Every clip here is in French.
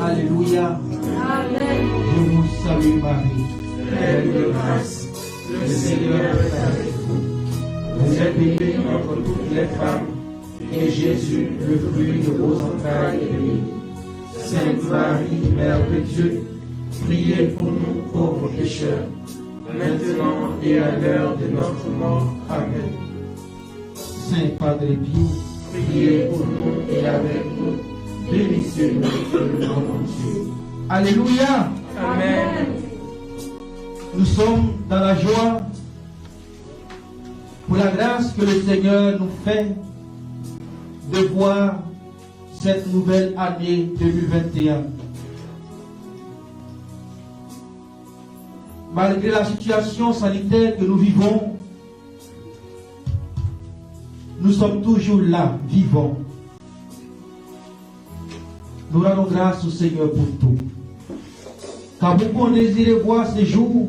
Alléluia. Amen. Je vous salue Marie, Pleine de grâce, le Seigneur est avec vous. Vous êtes bénie entre toutes les femmes, et Jésus, le fruit de vos entrailles, est béni. Sainte Marie, Mère de Dieu, priez pour nous pauvres pécheurs, maintenant et à l'heure de notre mort. Amen. Saint Padre Pio, Priez pour nous et avec nous, bénissez nous le monde entier. Alléluia. Amen. Nous sommes dans la joie pour la grâce que le Seigneur nous fait de voir cette nouvelle année 2021. Malgré la situation sanitaire que nous vivons, nous sommes toujours là, vivants. Nous rendons grâce au Seigneur pour tout. Car beaucoup ont désiré voir ces jours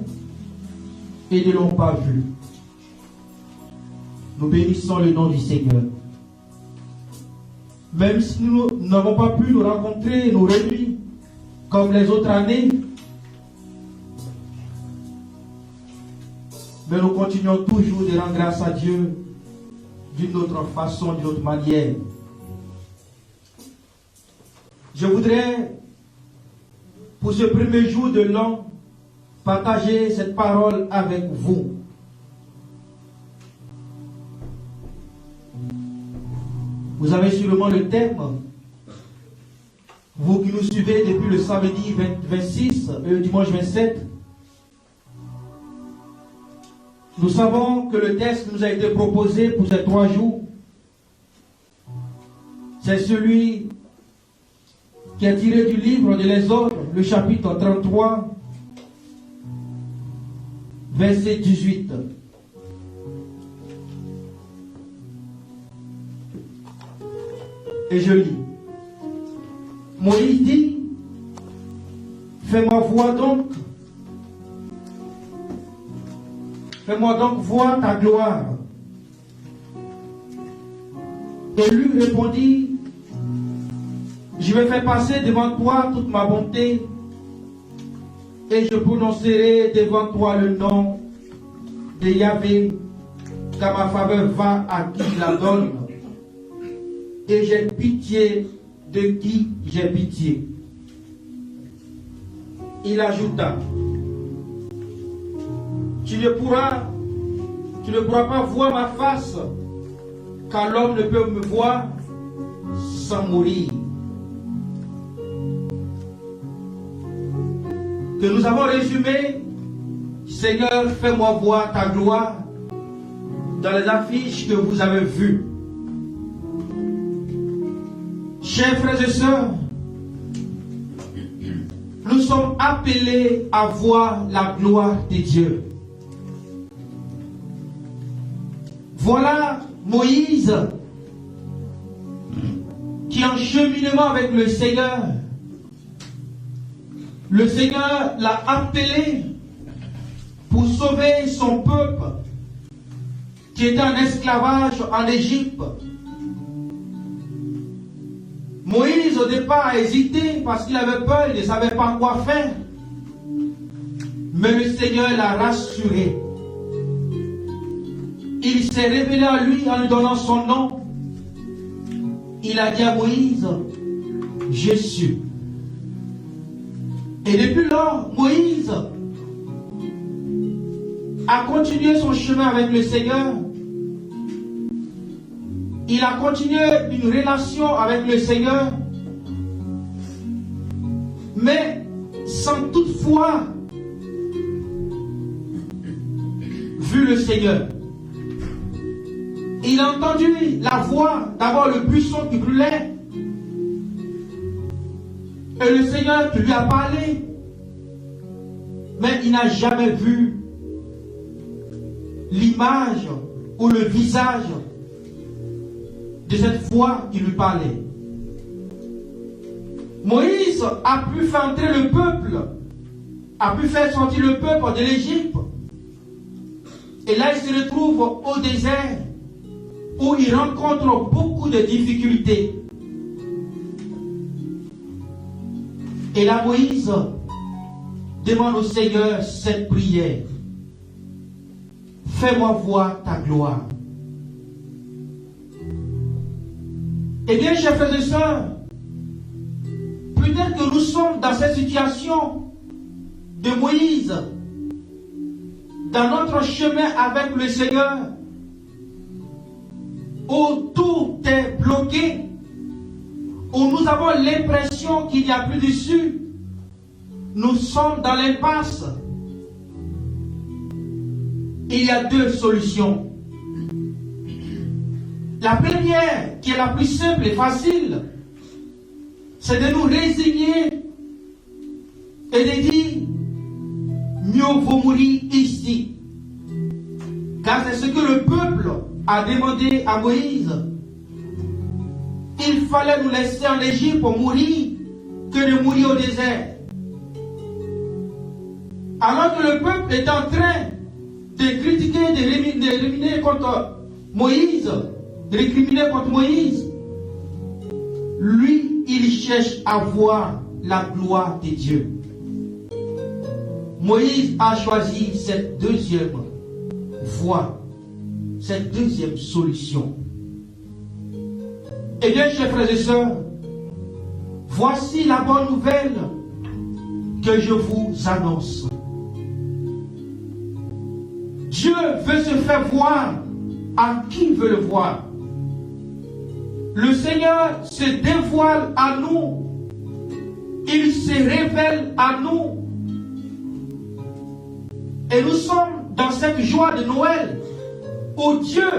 et ne l'ont pas vu. Nous bénissons le nom du Seigneur. Même si nous n'avons pas pu nous rencontrer, nous réunir comme les autres années, mais nous continuons toujours de rendre grâce à Dieu d'une autre façon, d'une autre manière. Je voudrais, pour ce premier jour de l'an, partager cette parole avec vous. Vous avez sûrement le thème. Vous qui nous suivez depuis le samedi 26 et le dimanche 27, nous savons que le texte qui nous a été proposé pour ces 3 jours, c'est celui qui est tiré du livre de l'Exode, le chapitre 33, verset 18. Et je lis. Moïse dit, fais-moi voir donc voir ta gloire. Et lui répondit, je vais faire passer devant toi toute ma bonté, et je prononcerai devant toi le nom de Yahvé, car ma faveur va à qui je la donne, et j'ai pitié de qui j'ai pitié. Il ajouta, tu ne pourras pas voir ma face, car l'homme ne peut me voir sans mourir. Que nous avons résumé, Seigneur, fais-moi voir ta gloire dans les affiches que vous avez vues. Chers frères et sœurs, nous sommes appelés à voir la gloire de Dieu. Voilà Moïse qui est en cheminement avec le Seigneur. Le Seigneur l'a appelé pour sauver son peuple qui était en esclavage en Égypte. Moïse au départ a hésité parce qu'il avait peur, il ne savait pas quoi faire. Mais le Seigneur l'a rassuré. Il s'est révélé à lui en lui donnant son nom. Il a dit à Moïse, je suis. Et depuis lors, Moïse a continué son chemin avec le Seigneur. Il a continué une relation avec le Seigneur, mais sans toutefois vu le Seigneur. Il a entendu la voix, d'abord le buisson qui brûlait, et le Seigneur qui lui a parlé, mais il n'a jamais vu l'image ou le visage de cette voix qui lui parlait. Moïse a pu faire entrer le peuple, a pu faire sortir le peuple de l'Égypte, et là il se retrouve au désert où il rencontre beaucoup de difficultés. Et là, Moïse demande au Seigneur cette prière. Fais-moi voir ta gloire. Eh bien, chers frères et sœurs, peut-être que nous sommes dans cette situation de Moïse, dans notre chemin avec le Seigneur, où tout est bloqué, où nous avons l'impression qu'il n'y a plus d'issue. Nous sommes dans l'impasse. Il y a deux solutions. La première, qui est la plus simple et facile, c'est de nous résigner et de dire, mieux vaut mourir ici. Car c'est ce que le peuple a demandé à Moïse. Il fallait nous laisser en Égypte pour mourir que de mourir au désert. Alors que le peuple est en train de critiquer, de récriminer contre Moïse, lui, il cherche à voir la gloire de Dieu. Moïse a choisi cette deuxième voie, cette deuxième solution. Eh bien, chers frères et sœurs, voici la bonne nouvelle que je vous annonce. Dieu veut se faire voir à qui veut le voir. Le Seigneur se dévoile à nous. Il se révèle à nous. Et nous sommes dans cette joie de Noël où Dieu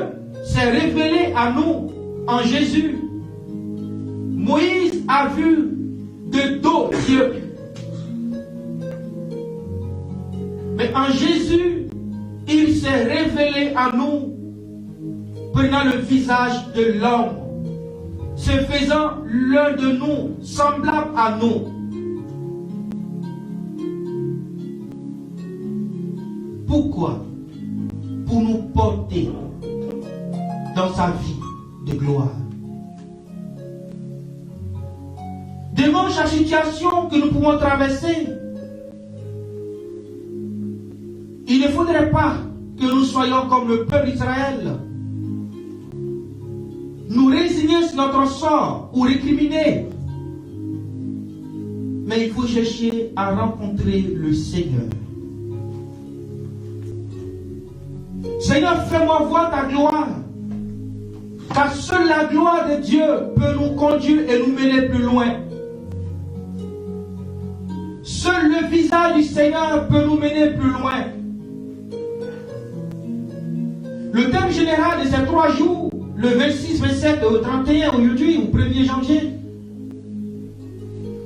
s'est révélé à nous en Jésus. Moïse a vu de dos Dieu. Mais en Jésus, il s'est révélé à nous, prenant le visage de l'homme, se faisant l'un de nous, semblable à nous. Pourquoi? Pour nous porter dans sa vie de gloire. Devant chaque situation que nous pouvons traverser, il ne faudrait pas que nous soyons comme le peuple d'Israël, nous résigner sur notre sort ou récriminer. Mais il faut chercher à rencontrer le Seigneur. Seigneur, fais-moi voir ta gloire. Car seule la gloire de Dieu peut nous conduire et nous mener plus loin. Seul le visage du Seigneur peut nous mener plus loin. Le thème général de ces 3 jours, le 26, 27, au 31, aujourd'hui, au 1er janvier,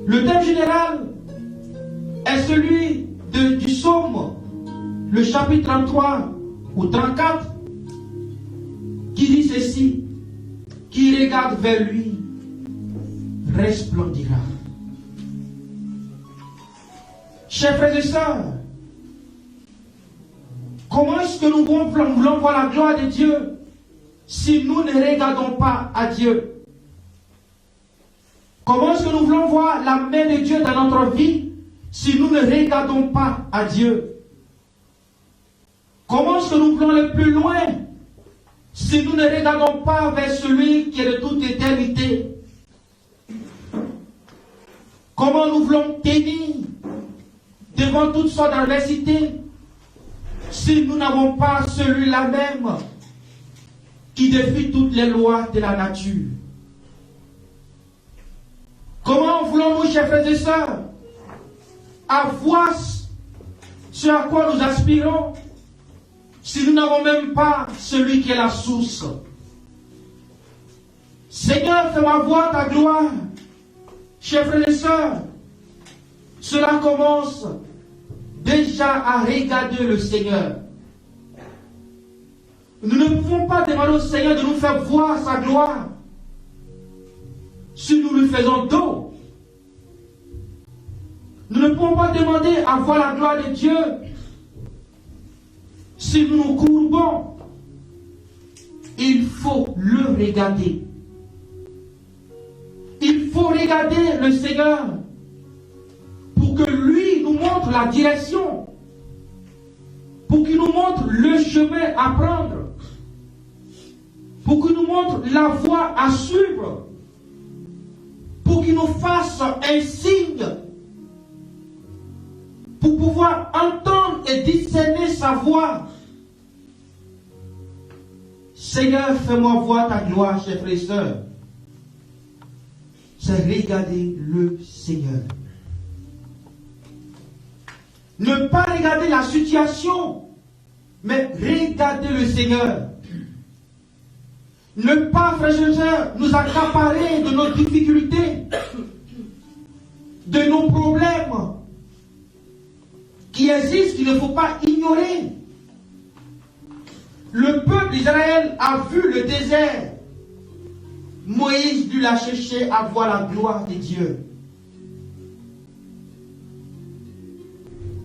le thème général est celui du psaume, le chapitre 33 ou 34, qui dit ceci: qui regarde vers lui resplendira. Chers frères et sœurs, comment est-ce que nous voulons voir la gloire de Dieu si nous ne regardons pas à Dieu? Comment est-ce que nous voulons voir la main de Dieu dans notre vie si nous ne regardons pas à Dieu? Comment est-ce que nous voulons aller plus loin si nous ne regardons pas vers celui qui est de toute éternité? Comment nous voulons tenir devant toutes sortes d'adversités si nous n'avons pas celui-là même qui défie toutes les lois de la nature? Comment voulons-nous, chers frères et sœurs, avoir ce à quoi nous aspirons si nous n'avons même pas celui qui est la source? Seigneur, fais-moi voir ta gloire. Chers frères et sœurs, cela commence déjà à regarder le Seigneur. Nous ne pouvons pas demander au Seigneur de nous faire voir sa gloire si nous lui faisons dos. Nous ne pouvons pas demander à voir la gloire de Dieu si nous nous courbons. Il faut le regarder. Il faut regarder le Seigneur montre la direction, pour qu'il nous montre le chemin à prendre, pour qu'il nous montre la voie à suivre, pour qu'il nous fasse un signe, pour pouvoir entendre et discerner sa voix. Seigneur, fais-moi voir ta gloire, chers frères et sœurs. C'est regarder le Seigneur. Ne pas regarder la situation, mais regarder le Seigneur. Ne pas, frères et sœurs, nous accaparer de nos difficultés, de nos problèmes qui existent, qu'il ne faut pas ignorer. Le peuple d'Israël a vu le désert. Moïse dut la chercher à voir la gloire de Dieu.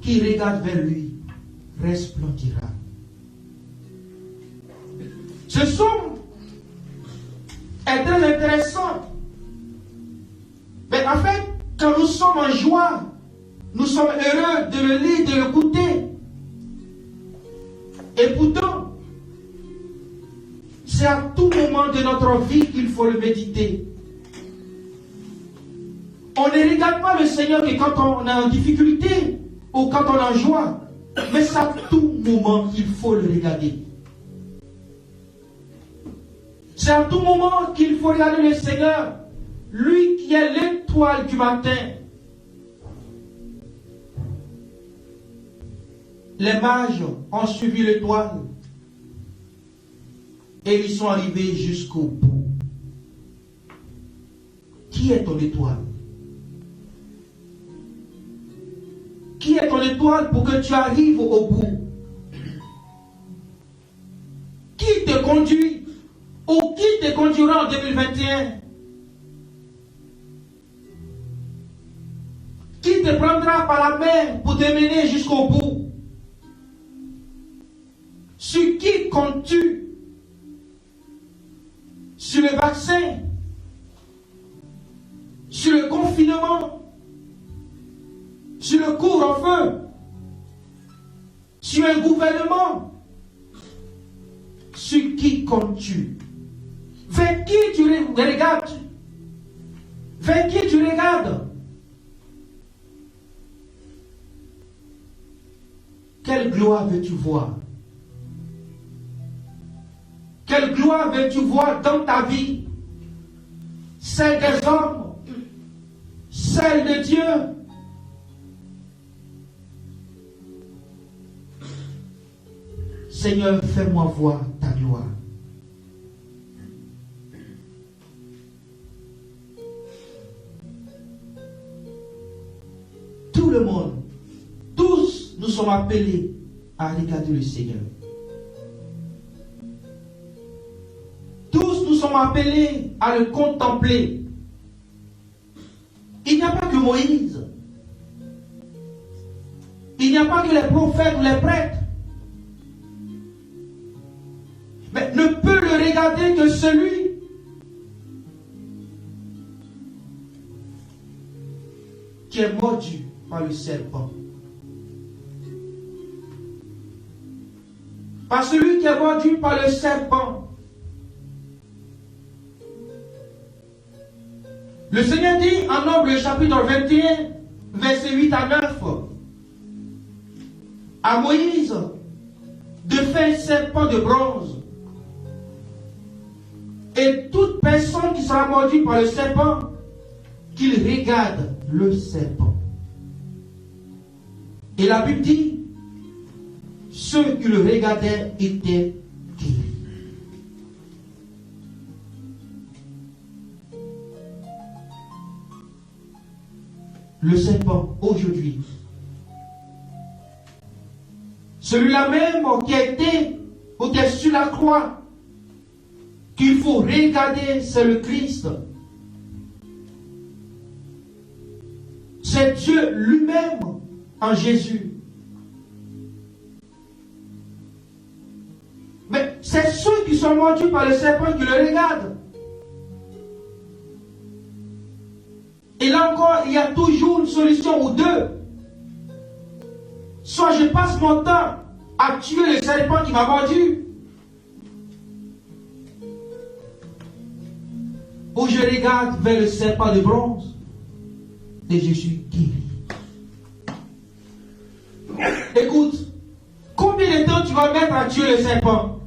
Qui regarde vers lui resplendira. Ce somme est très intéressant. Mais en fait, quand nous sommes en joie, nous sommes heureux de le lire, de l'écouter. Et pourtant, c'est à tout moment de notre vie qu'il faut le méditer. On ne regarde pas le Seigneur que quand on est en difficulté ou quand on est en joie, mais c'est à tout moment qu'il faut le regarder. C'est à tout moment qu'il faut regarder le Seigneur, lui qui est l'étoile du matin. Les mages ont suivi l'étoile et ils sont arrivés jusqu'au bout. Qui est ton étoile? Qui est ton étoile pour que tu arrives au bout? Qui te conduit ou qui te conduira en 2021? Qui te prendra par la main pour te mener jusqu'au bout? Sur qui comptes-tu? Sur le vaccin? Sur le confinement? Sur le couvre-feu? Sur un gouvernement? Sur qui comptes-tu? Vers qui tu regardes? Vers qui tu regardes? Quelle gloire veux-tu voir? Quelle gloire veux-tu voir dans ta vie? Celle des hommes? Celle de Dieu? Seigneur, fais-moi voir ta gloire. Tout le monde, tous nous sommes appelés à regarder le Seigneur. Tous nous sommes appelés à le contempler. Il n'y a pas que Moïse. Il n'y a pas que les prophètes ou les prêtres. Mais ne peut le regarder que celui qui est mordu par le serpent. Par celui qui est mordu par le serpent. Le Seigneur dit en Nombre chapitre 21, versets 8 à 9, à Moïse de faire un serpent de bronze. Et toute personne qui sera mordue par le serpent, qu'il regarde le serpent. Et la Bible dit, ceux qui le regardaient étaient guéris. Le serpent, aujourd'hui, celui-là même qui a été ou qui est sur la croix, qu'il faut regarder, c'est le Christ. C'est Dieu lui-même en Jésus. Mais c'est ceux qui sont mordus par le serpent qui le regardent. Et là encore, il y a toujours une solution ou deux. Soit je passe mon temps à tuer le serpent qui m'a mordu, ou je regarde vers le serpent de bronze et je suis guéri. Écoute, combien de temps tu vas mettre à tuer le serpent?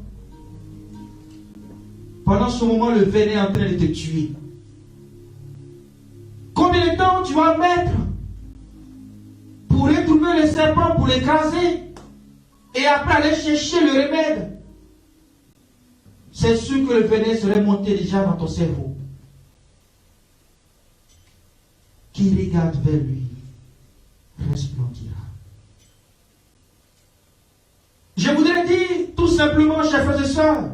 Pendant ce moment, le venin est en train de te tuer. Combien de temps tu vas mettre pour retrouver le serpent, pour l'écraser, et après aller chercher le remède? C'est sûr que le venin serait monté déjà dans ton cerveau. Qui regarde vers lui resplendira. Je voudrais dire tout simplement, chers frères et sœurs,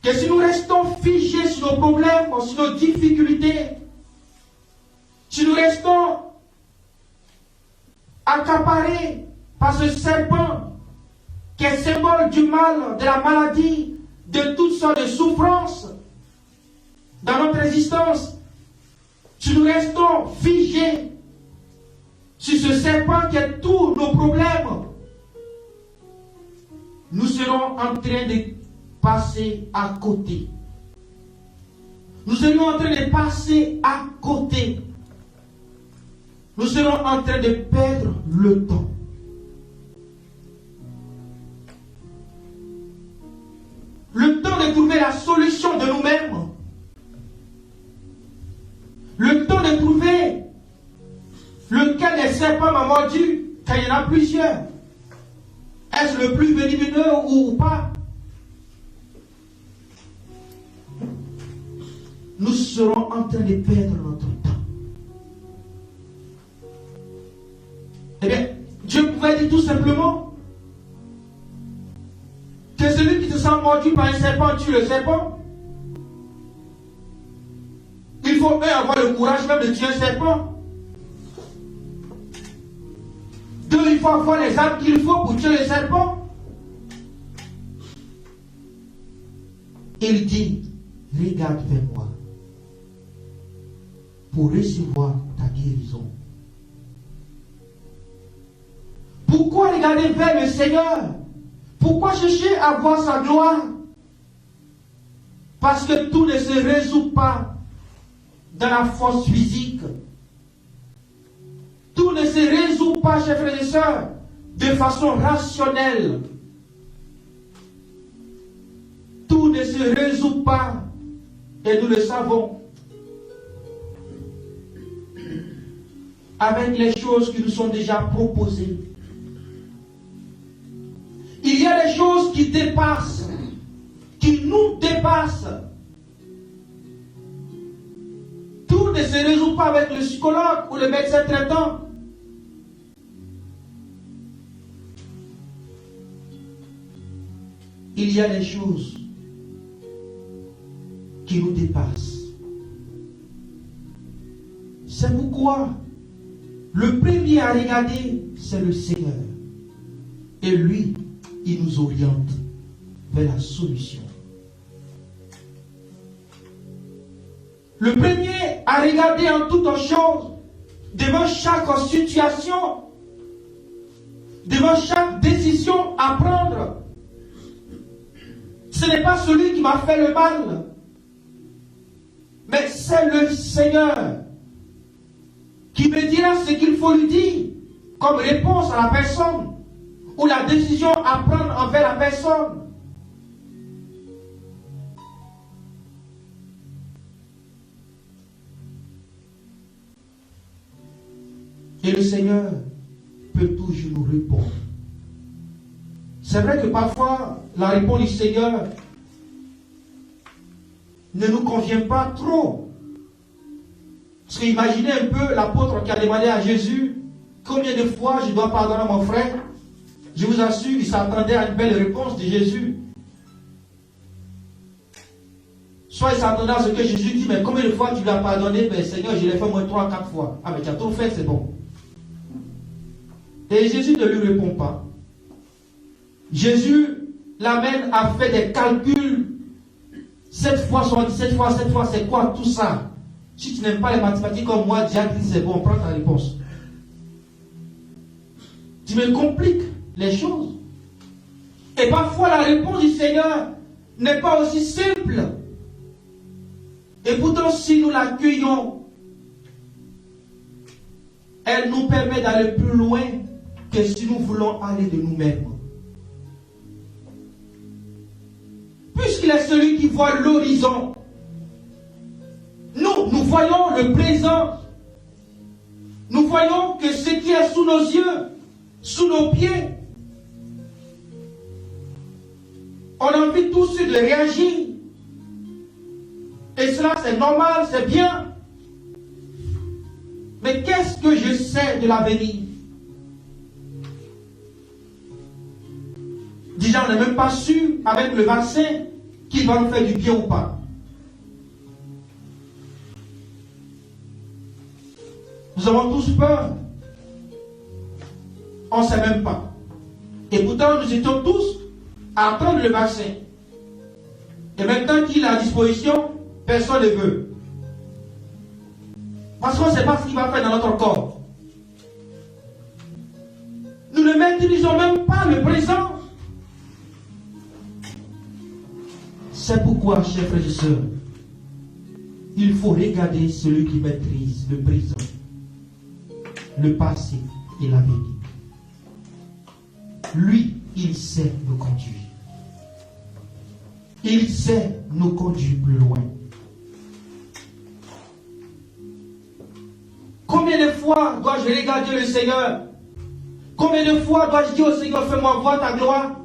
que si nous restons figés sur nos problèmes, sur nos difficultés, si nous restons accaparés par ce serpent qui est symbole du mal, de la maladie, de toutes sortes de souffrances dans notre existence, si nous restons figés sur ce serpent qui est tous nos problèmes, nous serons en train de passer à côté. Nous serons en train de passer à côté. Nous serons en train de perdre le temps. Le temps de trouver la solution de nous-mêmes. Le temps de trouver lequel des serpents m'a mordu, car il y en a plusieurs. Est-ce le plus venimeux ou pas? Nous serons en train de perdre notre temps. Eh bien, Dieu pouvait dire tout simplement que celui qui se sent mordu par un serpent tue le serpent. Il faut avoir le courage même de tuer un serpent. 2, il faut avoir les armes qu'il faut pour tuer le serpent. Il dit, regarde vers moi pour recevoir ta guérison. Pourquoi regarder vers le Seigneur? Pourquoi chercher à voir sa gloire? Parce que tout ne se résout pas dans la force physique. Tout ne se résout pas, chers frères et sœurs, de façon rationnelle. Tout ne se résout pas, et nous le savons, avec les choses qui nous sont déjà proposées. Il y a des choses qui dépassent, qui nous dépassent. Tout ne se résout pas avec le psychologue ou le médecin traitant. Il y a des choses qui nous dépassent. C'est pourquoi le premier à regarder, c'est le Seigneur. Et lui, il nous oriente vers la solution. Le premier à regarder en toutes choses, devant chaque situation, devant chaque décision à prendre, ce n'est pas celui qui m'a fait le mal, mais c'est le Seigneur qui me dira ce qu'il faut lui dire comme réponse à la personne ou la décision à prendre envers la personne. Et le Seigneur peut toujours nous répondre. C'est vrai que parfois, la réponse du Seigneur ne nous convient pas trop. Parce qu'imaginez un peu l'apôtre qui a demandé à Jésus combien de fois je dois pardonner à mon frère. Je vous assure, il s'attendait à une belle réponse de Jésus. Soit il s'attendait à ce que Jésus dit, mais combien de fois tu lui as pardonné? Mais Seigneur, je l'ai fait moins 3 ou 4 fois. Ah, mais tu as trop fait, c'est bon. Et Jésus ne lui répond pas. Jésus l'amène à faire des calculs. 7 fois 77 fois 7 fois, c'est quoi tout ça? Si tu n'aimes pas les mathématiques comme moi, Dieu dit c'est bon, prends ta réponse. Tu me compliques les choses. Et parfois la réponse du Seigneur n'est pas aussi simple. Et pourtant, si nous l'accueillons, elle nous permet d'aller plus loin que si nous voulons aller de nous-mêmes. Puisqu'il est celui qui voit l'horizon, nous voyons le présent. Nous voyons que ce qui est sous nos yeux, sous nos pieds, on a envie tout de suite de réagir. Et cela, c'est normal, c'est bien. Mais qu'est-ce que je sais de l'avenir? Déjà, on n'est même pas sûr avec le vaccin qu'il va nous faire du bien ou pas. Nous avons tous peur. On ne sait même pas. Et pourtant, nous étions tous à attendre le vaccin. Et maintenant qu'il est à disposition, personne ne veut. Parce qu'on ne sait pas ce qu'il va faire dans notre corps. Nous ne maîtrisons même pas le présent. C'est pourquoi, chers frères et sœurs, il faut regarder celui qui maîtrise le présent, le passé et l'avenir. Lui, il sait nous conduire. Il sait nous conduire plus loin. Combien de fois dois-je regarder le Seigneur? Combien de fois dois-je dire au Seigneur, fais-moi voir ta gloire?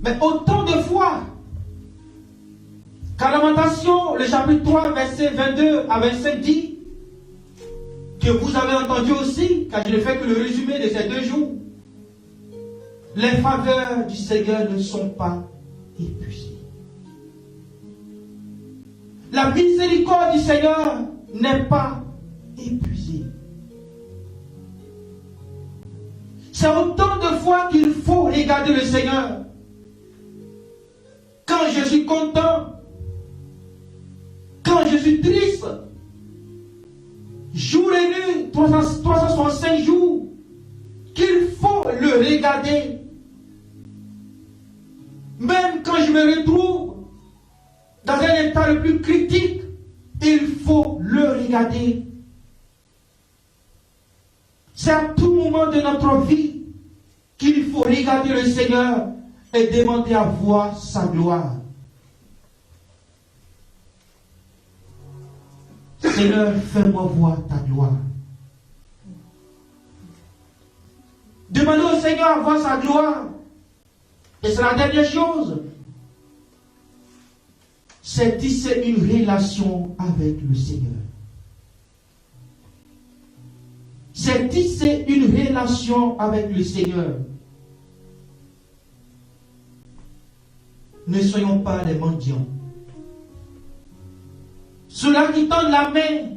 Mais autant de fois qu'à Lamentation, le chapitre 3, verset 22 à 25 dit, que vous avez entendu aussi, car je ne fais que le résumé de ces 2 jours, les faveurs du Seigneur ne sont pas épuisées. La miséricorde du Seigneur n'est pas épuisée. C'est autant de fois qu'il faut regarder le Seigneur. Quand je suis content, quand je suis triste, jour et nuit, 365 jours, qu'il faut le regarder. Même quand je me retrouve dans un état le plus critique, il faut le regarder. C'est à tout moment de notre vie qu'il faut regarder le Seigneur et demander à voir sa gloire. Seigneur, fais-moi voir ta gloire. Demandez au Seigneur à voir sa gloire. Et c'est la dernière chose. C'est tisser une relation avec le Seigneur. C'est tisser une relation avec le Seigneur. Ne soyons pas des mendiants. Ceux-là qui tendent la main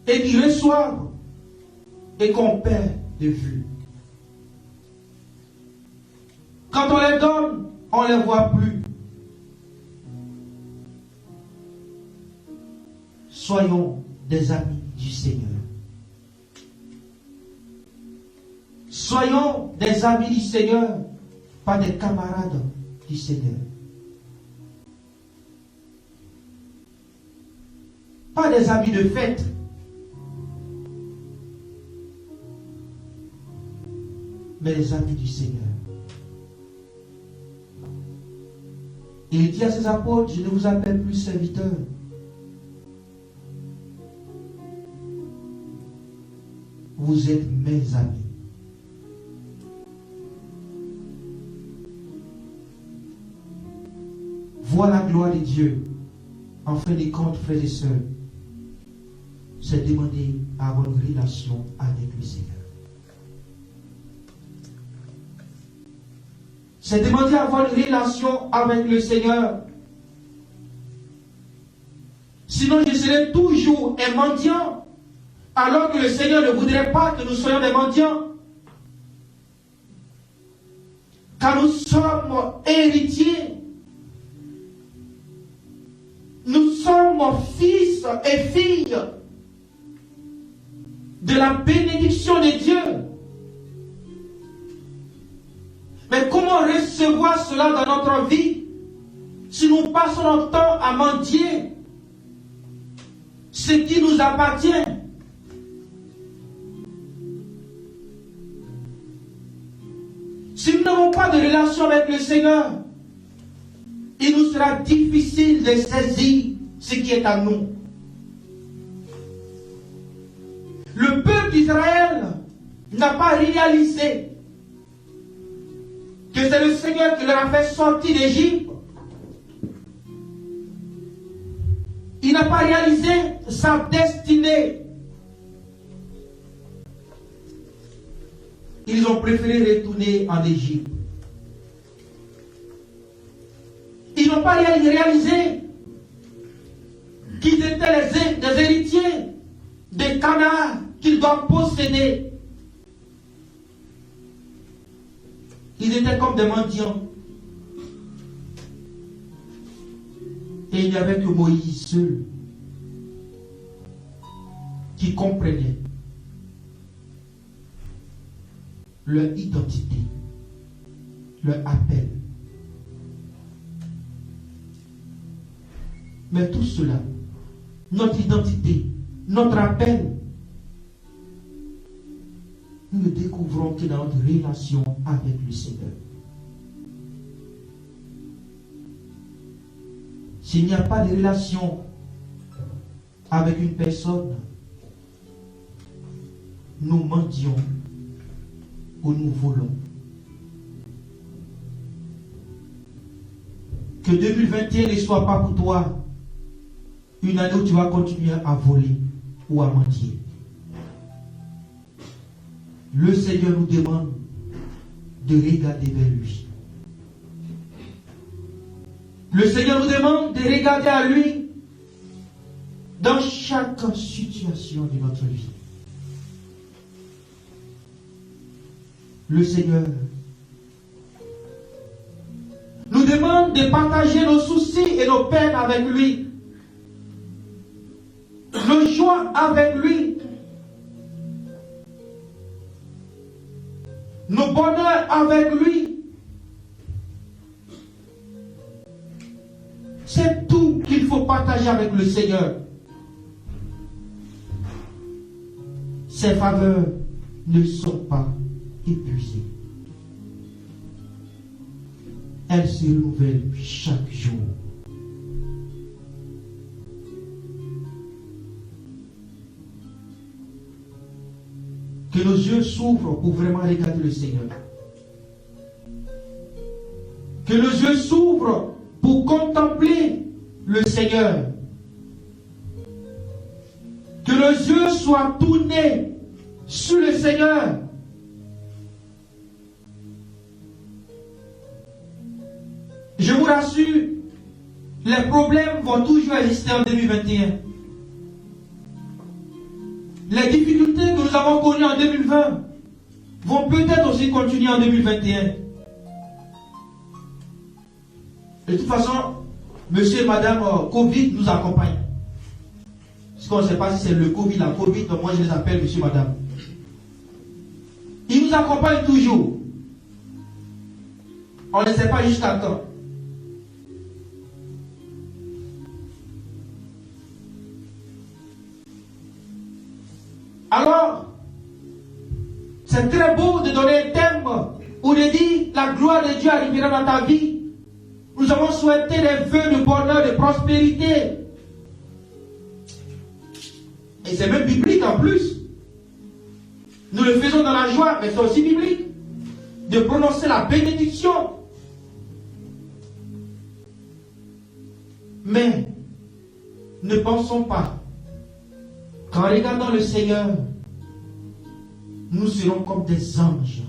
et qui reçoivent et qu'on perd de vue. Quand on les donne, on ne les voit plus. Soyons des amis du Seigneur. Soyons des amis du Seigneur, pas des camarades du Seigneur. Pas des amis de fête. Mais les amis du Seigneur. Il dit à ses apôtres, je ne vous appelle plus serviteurs. Vous êtes mes amis. Voir la gloire de Dieu, en fin de compte, frères et sœurs, c'est demander à avoir une relation avec le Seigneur. C'est demander à avoir une relation avec le Seigneur. Sinon, je serai toujours un mendiant, alors que le Seigneur ne voudrait pas que nous soyons des mendiants. Car nous sommes héritiers. Nous sommes fils et filles de la bénédiction de Dieu. Mais comment recevoir cela dans notre vie si nous passons notre temps à mendier ce qui nous appartient? Si nous n'avons pas de relation avec le Seigneur, il nous sera difficile de saisir ce qui est à nous. Le peuple d'Israël n'a pas réalisé que c'est le Seigneur qui leur a fait sortir d'Égypte. Il n'a pas réalisé sa destinée. Ils ont préféré retourner en Égypte. Ils n'ont pas réalisé qu'ils étaient des héritiers des Canaan qu'ils doivent posséder. Ils étaient comme des mendiants. Et il n'y avait que Moïse seul qui comprenait leur identité, leur appel. Mais tout cela, notre identité, notre appel, nous ne découvrons que dans notre relation avec le Seigneur. S'il n'y a pas de relation avec une personne, nous mendions ou nous volons. Que 2021 ne soit pas pour toi une année où tu vas continuer à voler ou à mendier. Le Seigneur nous demande de regarder vers lui. Le Seigneur nous demande de regarder à lui dans chaque situation de notre vie. Le Seigneur nous demande de partager nos soucis et nos peines avec lui, nos joies avec lui, nos bonheurs avec lui. C'est tout qu'il faut partager avec le Seigneur. Ses faveurs ne sont pas épuisées. Elles se renouvellent chaque jour. Que nos yeux s'ouvrent pour vraiment regarder le Seigneur. Que nos yeux s'ouvrent pour contempler le Seigneur. Que nos yeux soient tournés sur le Seigneur. Je vous rassure, les problèmes vont toujours exister en 2021. Les difficultés que nous avons connues en 2020 vont peut-être aussi continuer en 2021. De toute façon, monsieur et madame Covid nous accompagnent. Parce qu'on ne sait pas si c'est le Covid, la Covid, donc moi je les appelle monsieur et madame. Ils nous accompagnent toujours. On ne sait pas jusqu'à quand. Alors, c'est très beau de donner un thème ou de dire la gloire de Dieu arrivera dans ta vie. Nous avons souhaité des vœux de bonheur, de prospérité. Et c'est même biblique en plus. Nous le faisons dans la joie, mais c'est aussi biblique. De prononcer la bénédiction. Mais, ne pensons pas qu'en regardant le Seigneur, nous serons comme des anges.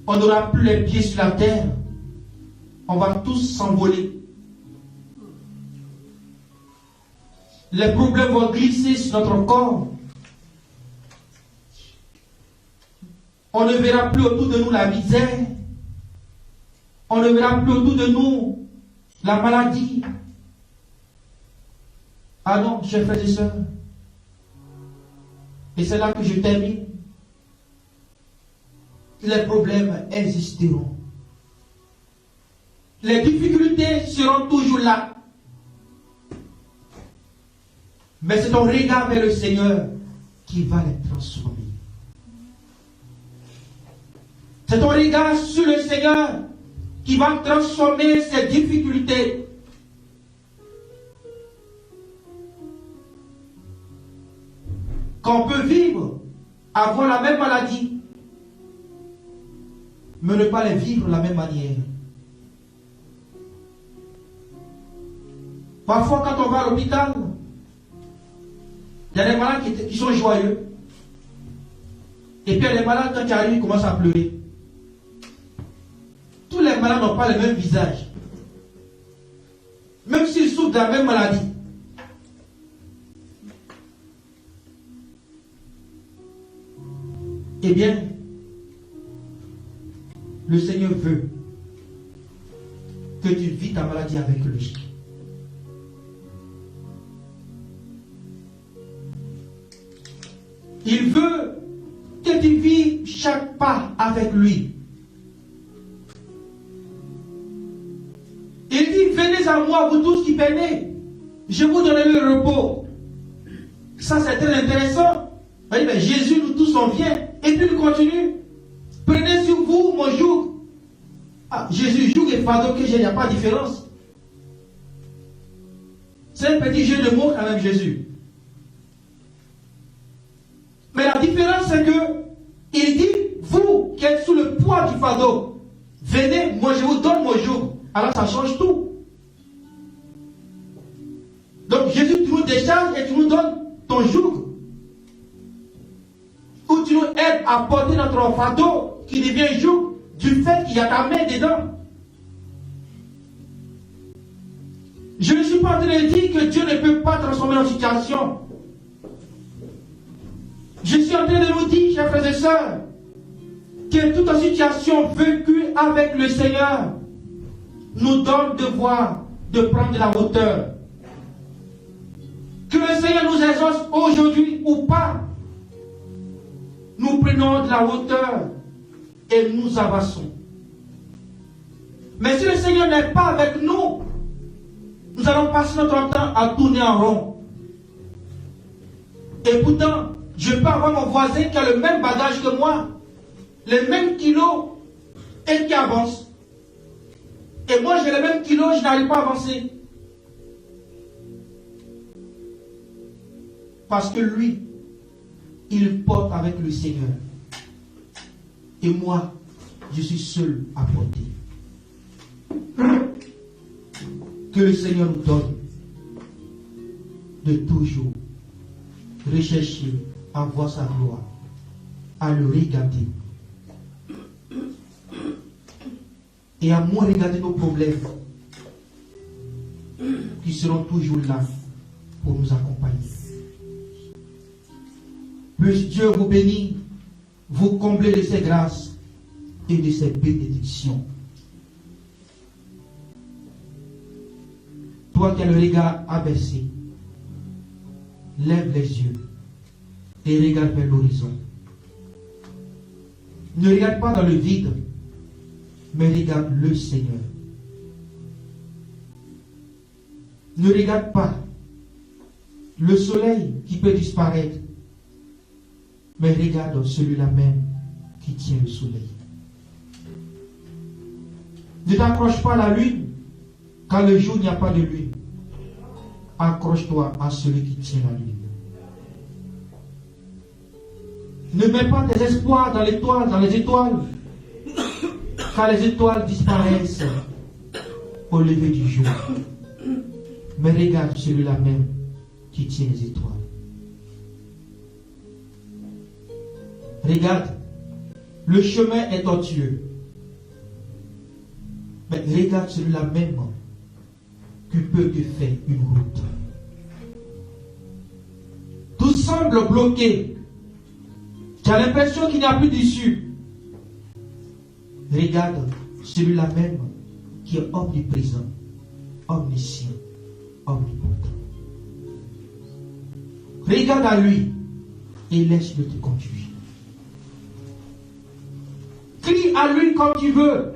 On n'aura plus les pieds sur la terre. On va tous s'envoler. Les problèmes vont glisser sur notre corps. On ne verra plus autour de nous la misère. On ne verra plus autour de nous la maladie. Ah non, chers frères et sœurs. Et c'est là que je termine. les problèmes existeront. Les difficultés seront toujours là. Mais c'est ton regard vers le Seigneur qui va les transformer. C'est ton regard sur le Seigneur qui va transformer ces difficultés. Qu'on peut vivre, avoir la même maladie, mais ne pas les vivre de la même manière. Parfois, quand on va à l'hôpital, il y a des malades qui sont joyeux. Et puis, il y a des malades, quand ils arrivent, ils commencent à pleurer. Tous les malades n'ont pas le même visage. Même s'ils souffrent de la même maladie. Eh bien, le Seigneur veut que tu vis ta maladie avec lui. Il veut que tu vis chaque pas avec lui. Il dit, venez à moi, vous tous qui peinez, je vous donnerai le repos. Ça, c'est très intéressant. Mais Jésus, nous tous, on vient. Et puis il continue. Prenez sur vous mon joug. Ah, Jésus, joug et fardeau que j'ai, il n'y a pas de différence. C'est un petit jeu de mots quand même, Jésus. Mais la différence, c'est que il dit, vous qui êtes sous le poids du fardeau, venez, moi je vous donne mon joug. Alors ça change tout. Donc Jésus, tu nous décharges et tu nous donnes ton joug. Ou tu nous aides à porter notre fardeau qui devient joug du fait qu'il y a ta main dedans. Je ne suis pas en train de dire que Dieu ne peut pas transformer notre situation. Je suis en train de nous dire, chers frères et sœurs, que toute situation vécue avec le Seigneur nous donne le devoir de prendre de la hauteur. Que le Seigneur nous exauce aujourd'hui ou pas, nous prenons de la hauteur et nous avançons. Mais si le Seigneur n'est pas avec nous, nous allons passer notre temps à tourner en rond. Et pourtant, je peux avoir mon voisin qui a le même bagage que moi, les mêmes kilos, et qui avance. Et moi, j'ai les mêmes kilos, je n'arrive pas à avancer. Parce que lui, il porte avec le Seigneur. Et moi, je suis seul à porter. Que le Seigneur nous donne de toujours rechercher à voir sa gloire, à le regarder. Et à moins regarder nos problèmes qui seront toujours là pour nous accompagner. Puisse Dieu vous bénir, vous combler de ses grâces et de ses bénédictions. Toi qui as le regard abaissé, lève les yeux et regarde vers l'horizon. Ne regarde pas dans le vide, mais regarde le Seigneur. Ne regarde pas le soleil qui peut disparaître, mais regarde celui-là même qui tient le soleil. Ne t'accroche pas à la lune, quand le jour n'y a pas de lune. Accroche-toi à celui qui tient la lune. Ne mets pas tes espoirs dans l'étoile, dans les étoiles, car les étoiles disparaissent au lever du jour. Mais regarde celui-là même qui tient les étoiles. Regarde, le chemin est tortueux. Mais regarde celui-là même qui peut te faire une route. Tout semble bloqué. Tu as l'impression qu'il n'y a plus d'issue. Regarde celui-là même qui est omniprésent, omniscient, omnipotent. Regarde à lui et laisse-le te conduire. à lui comme tu veux,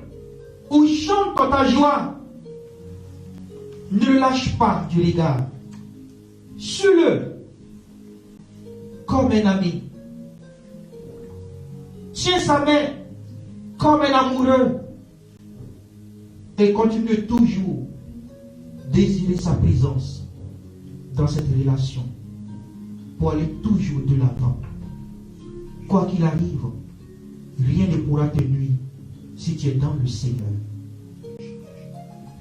ou chante dans ta joie. Ne lâche pas du regard. Suis-le comme un ami. Tiens sa main comme un amoureux. Et continue toujours désirer sa présence dans cette relation pour aller toujours de l'avant. Quoi qu'il arrive, rien ne pourra te nuire si tu es dans le Seigneur.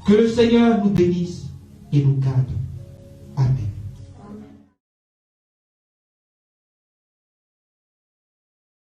Que le Seigneur nous bénisse et nous garde. Amen.